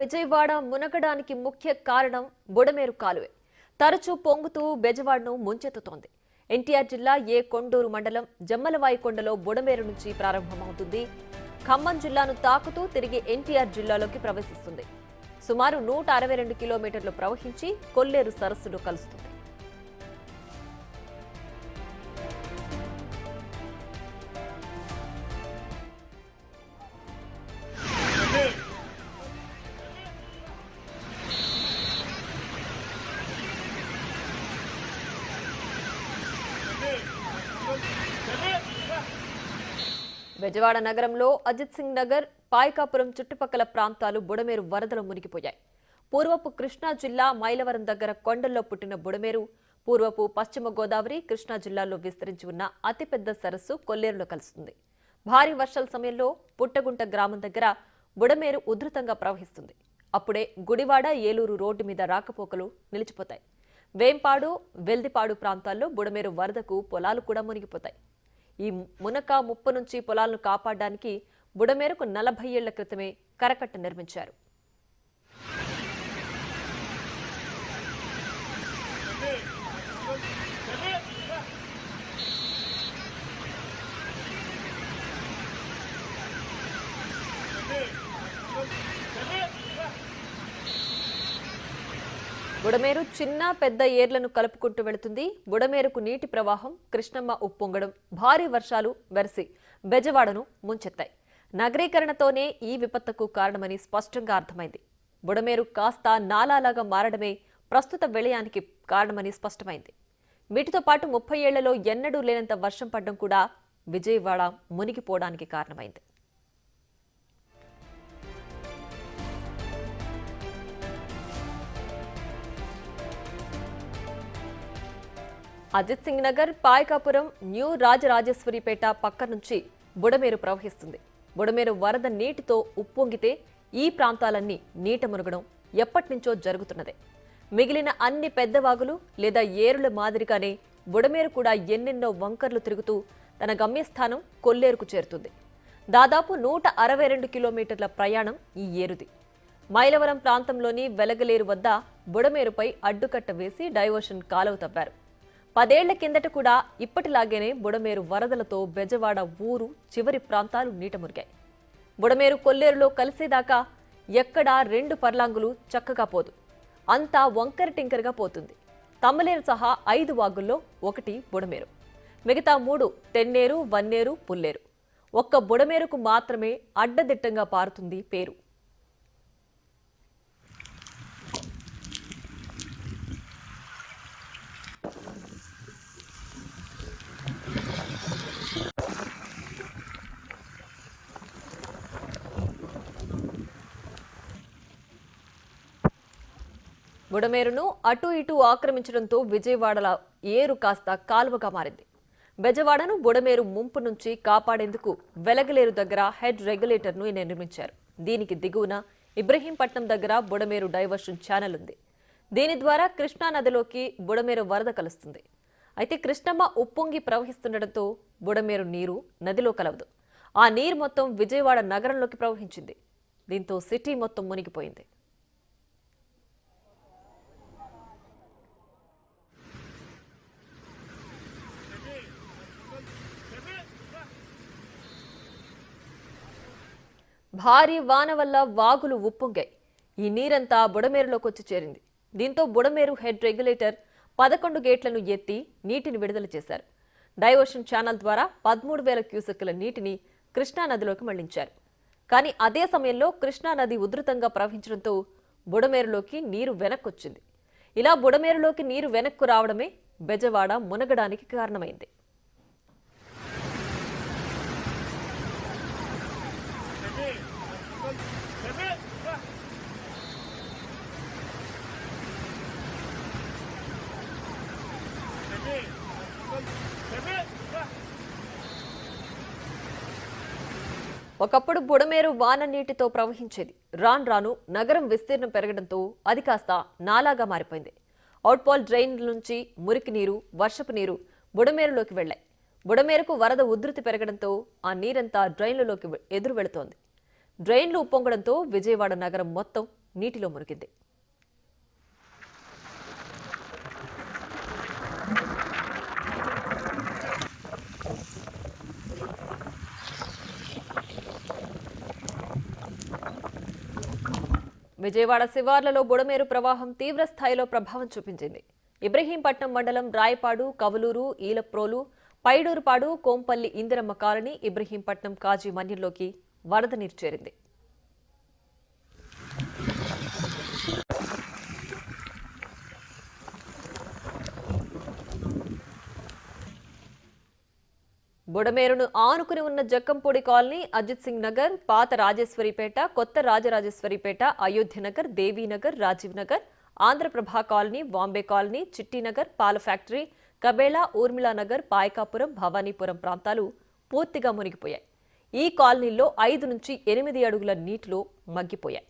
విజయవాడ మునగడానికి ముఖ్య కారణం బుడమేరు కాలువే. తరచూ పొంగుతూ బెజవాడను ముంచెత్తుతోంది. ఎన్టీఆర్ జిల్లా కొండూరు మండలం జమ్మలవాయికొండలో బుడమేరు నుంచి ప్రారంభమవుతుంది. ఖమ్మం జిల్లాను తాకుతూ తిరిగి ఎన్టీఆర్ జిల్లాలోకి ప్రవేశిస్తుంది. సుమారు 162 కిలోమీటర్లు ప్రవహించి కొల్లేరు సరస్సులో కలుస్తుంది. బెజవాడ నగరంలో అజిత్ సింగ్ నగర్, పాయకాపురం చుట్టుపక్కల ప్రాంతాలు బుడమేరు వరదలు మునిగిపోయాయి. పూర్వపు కృష్ణా జిల్లా మైలవరం దగ్గర కొండల్లో పుట్టిన బుడమేరు పూర్వపు పశ్చిమ గోదావరి, కృష్ణా జిల్లాల్లో విస్తరించి ఉన్న అతిపెద్ద సరస్సు కొల్లేరులో కలుస్తుంది. భారీ వర్షాల సమయంలో పుట్టగుంట గ్రామం దగ్గర బుడమేరు ఉధృతంగా ప్రవహిస్తుంది. అప్పుడే గుడివాడ, ఏలూరు రోడ్డు మీద రాకపోకలు నిలిచిపోతాయి. వేంపాడు, వెల్దిపాడు ప్రాంతాల్లో బుడమేరు వరదకు పొలాలు కూడా మునిగిపోతాయి. ఈ మునక ముప్పు నుంచి పొలాలను కాపాడడానికి బుడమేరుకు 40 ఏళ్ల క్రితమే కరకట్ట నిర్మించారు. బుడమేరు చిన్న పెద్ద ఏర్లను కలుపుకుంటూ వెళుతుంది. బుడమేరుకు నీటి ప్రవాహం, కృష్ణమ్మ ఉప్పొంగడం, భారీ వర్షాలు వెరసి బెజవాడను ముంచెత్తాయి. నగరీకరణతోనే ఈ విపత్తుకు కారణమని స్పష్టంగా అర్థమైంది. బుడమేరు కాస్త నాలాలాగా మారడమే ప్రస్తుత విలయానికి కారణమని స్పష్టమైంది. వీటితో పాటు 30 ఏళ్లలో ఎన్నడూ లేనంత వర్షం పడడం కూడా విజయవాడ మునిగిపోవడానికి కారణమైంది. అజిత్ సింగ్ నగర్, పాయకాపురం, న్యూ రాజరాజేశ్వరిపేట పక్క నుంచి బుడమేరు ప్రవహిస్తుంది. బుడమేరు వరద నీటితో ఉప్పొంగితే ఈ ప్రాంతాలన్నీ నీట మునగడం ఎప్పటినుంచో జరుగుతున్నదే. మిగిలిన అన్ని పెద్ద వాగులు లేదా ఏరుల మాదిరిగానే బుడమేరు కూడా ఎన్నెన్నో వంకర్లు తిరుగుతూ తన గమ్యస్థానం కొల్లేరుకు చేరుతుంది. దాదాపు 162 కిలోమీటర్ల ప్రయాణం ఈ ఏరుది. మైలవరం ప్రాంతంలోని వెలగలేరు వద్ద బుడమేరుపై అడ్డుకట్ట వేసి డైవర్షన్ కాలువ తవ్వారు. 10 ఏళ్ల కిందట కూడా ఇప్పటిలాగేనే బుడమేరు వరదలతో బెజవాడ ఊరు చివరి ప్రాంతాలు నీట మురిగాయి. బుడమేరు కొల్లేరులో కలిసేదాకా ఎక్కడా 2 పర్లాంగులు చక్కగా పోదు. అంతా వంకర టింకరగా పోతుంది. తమ్మలేరు సహా 5 వాగుల్లో 1 బుడమేరు. మిగతా 3 తెన్నేరు, వన్నేరు, పుల్లేరు. ఒక్క బుడమేరుకు మాత్రమే అడ్డదిట్టంగా పారుతుంది పేరు. బుడమేరును అటు ఇటు ఆక్రమించడంతో విజయవాడల ఏరు కాస్త కాలువగా మారింది. బెజవాడను బుడమేరు ముంపు నుంచి కాపాడేందుకు వెలగలేరు దగ్గర హెడ్ రెగ్యులేటర్ను నిర్మించారు. దీనికి దిగువన ఇబ్రహీంపట్నం దగ్గర బుడమేరు డైవర్షన్ ఛానల్ ఉంది. దీని ద్వారా కృష్ణా నదిలోకి బుడమేరు వరద కలుస్తుంది. అయితే కృష్ణమ్మ ఉప్పొంగి ప్రవహిస్తుండటంతో బుడమేరు నీరు నదిలో కలవదు. ఆ నీరు మొత్తం విజయవాడ నగరంలోకి ప్రవహించింది. దీంతో సిటీ మొత్తం మునిగిపోయింది. భారీ వాన వల్ల వాగులు ఉప్పొంగాయి. ఈ నీరంతా బుడమేరులోకి వచ్చి చేరింది. దీంతో బుడమేరు హెడ్ రెగ్యులేటర్ 11 గేట్లను ఎత్తి నీటిని విడుదల చేశారు. డైవర్షన్ ఛానల్ ద్వారా 13,000 క్యూసెక్కుల నీటిని కృష్ణా నదిలోకి మళ్లించారు. కానీ అదే సమయంలో కృష్ణా నది ఉధృతంగా ప్రవహించడంతో బుడమేరులోకి నీరు వెనక్కొచ్చింది. ఇలా బుడమేరులోకి నీరు వెనక్కు రావడమే బెజవాడ మునగడానికి కారణమైంది. ఒకప్పుడు బుడమేరు వాన నీటితో ప్రవహించేది. రాను రాను నగరం విస్తీర్ణం పెరగడంతో అది కాస్త నాలాగా మారిపోయింది. అవుట్పాల్ డ్రైన్ల నుంచి మురికి నీరు, వర్షపు నీరు బుడమేరులోకి వెళ్లాయి. బుడమేరుకు వరద ఉధృతి పెరగడంతో ఆ నీరంతా డ్రైన్లలోకి ఎదురు వెళుతోంది. డ్రైన్లు ఉప్పొంగడంతో విజయవాడ నగరం మొత్తం నీటిలో మునిగింది. విజయవాడ శివార్లలో బుడమేరు ప్రవాహం తీవ్ర స్థాయిలో ప్రభావం చూపించింది. ఇబ్రహీంపట్నం మండలం రాయపాడు, కవలూరు, ఈలప్రోలు, పైడూరుపాడు, కోంపల్లి, ఇందిరమ్మ కాలనీ, ఇబ్రహీంపట్నం కాజీ మన్యంలోకి వరద నీరు చేరింది. బుడమేరును ఆనుకుని ఉన్న జక్కంపూడి కాలనీ, అజిత్ సింగ్ నగర్, పాత రాజేశ్వరిపేట, కొత్త రాజరాజేశ్వరిపేట, అయోధ్యనగర్, దేవీనగర్, రాజీవ్ నగర్, ఆంధ్రప్రభ కాలనీ, బాంబే కాలనీ, చిట్టినగర్, పాల ఫ్యాక్టరీ, కబేళా, ఊర్మిళానగర్, పాయకాపురం, భవానీపురం ప్రాంతాలు పూర్తిగా మునిగిపోయాయి. ఈ కాలనీల్లో 5 నుంచి 8 అడుగుల నీటిలో మగ్గిపోయాయి.